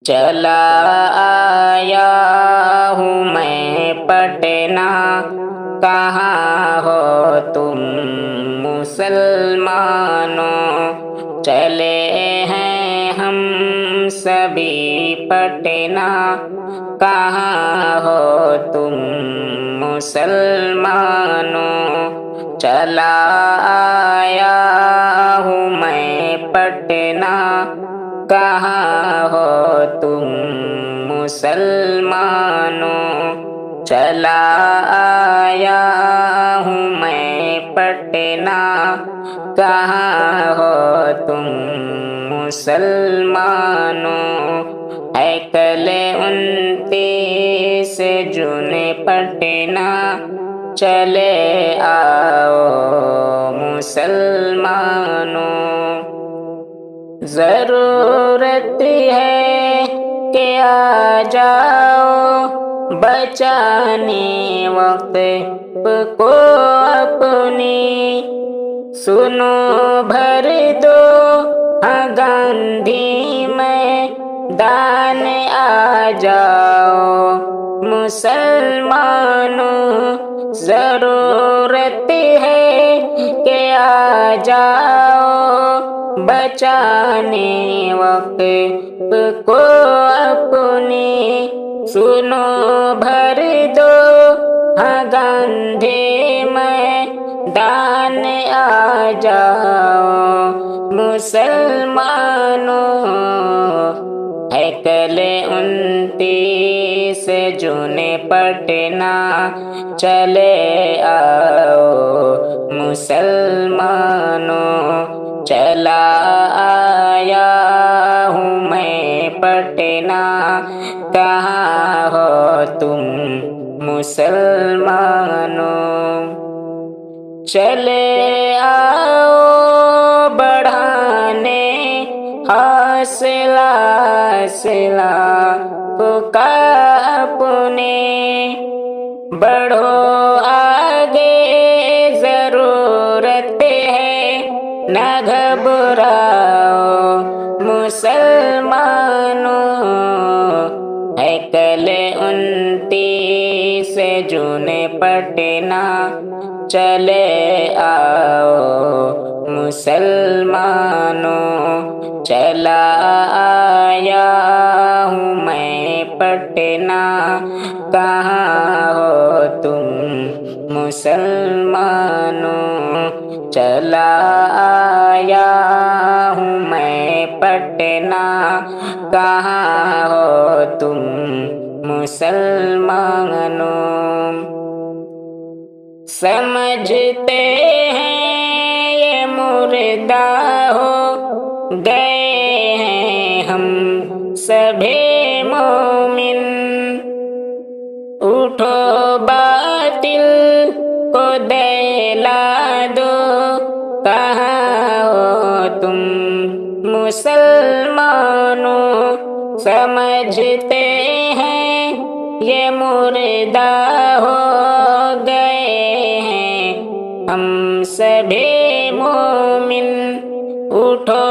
चला आया हूँ मैं पटना, कहाँ हो तुम मुसलमानों। चले हैं हम सभी पटना, कहाँ हो तुम मुसलमानों। चला आया हूँ मैं पटना, कहाँ हो तुम मुसलमानों। चला आया हूँ मैं पटना, कहाँ हो तुम मुसलमानों। है कल 29 जून पटना, चले आओ मुसलमानों। जरूरत है कि आ जाओ बचाने वक्त को अपनी। सुनो भर दो हाँ गांधी मैदान, आ जाओ मुसलमानों। जरूरत है कि आ जाओ बचाने वक्त को अपनी। सुनो भर दो हाँ गांधी मैदान, आ जाओ मुसलमानों। है कल 29 जून पटना, चले आओ मुसलमानों। चला आया हूँ मैं पटना, कहाँ हो तुम मुसलमानों। चले आओ बढ़ाने हौसला का अपने। बढ़ो आगे जरूरत है न घबराओ मुसलमानों। है कल 29 जून पटना, चले आओ मुसलमानों। चला आया हूँ मैं पटना, कहाँ हो तुम मुसलमानों। चला आया हूँ मैं पटना, कहाँ हो तुम मुसलमानों। समझते हैं ये मुर्दा हो गए हैं हम सभी मोमिन। उठो बातिल को दहला दो, कहाँ हो तुम मुसलमानों। समझते हैं ये मुर्दा हो गए हैं हम सभी मोमिन। उठो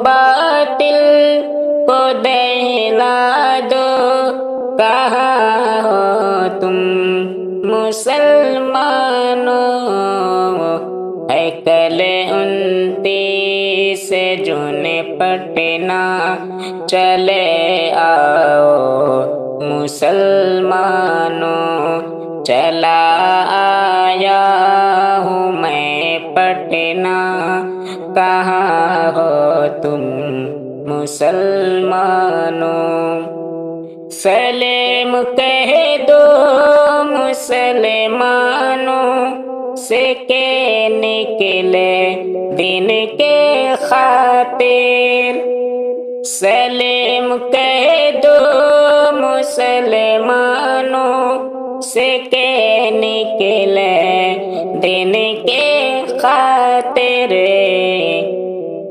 बातिल को दहला दो, कहाँ हो तुम मुसलमानों। है कल 29 जून पटना, चले आओ मुसलमानों। चला आया हूँ मैं पटना, कहाँ हो तुम मुसलमानों। सलेम कह दो मुसलमानों से के निकले दिन के खातिर। सलेम कह दो मुसलमानों से के निकले दिन के खातिर।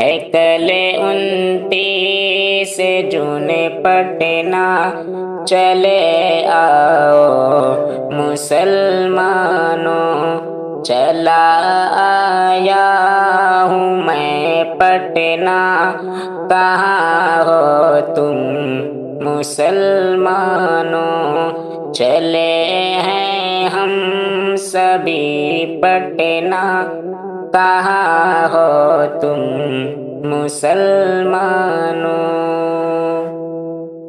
है कल 29 जून पटना, चले आओ मुसलमानों। चला आया हूँ मैं पटना, कहाँ हो तुम मुसलमानों चले हैं हम सभी पटना, कहाँ हो तुम मुसलमानों।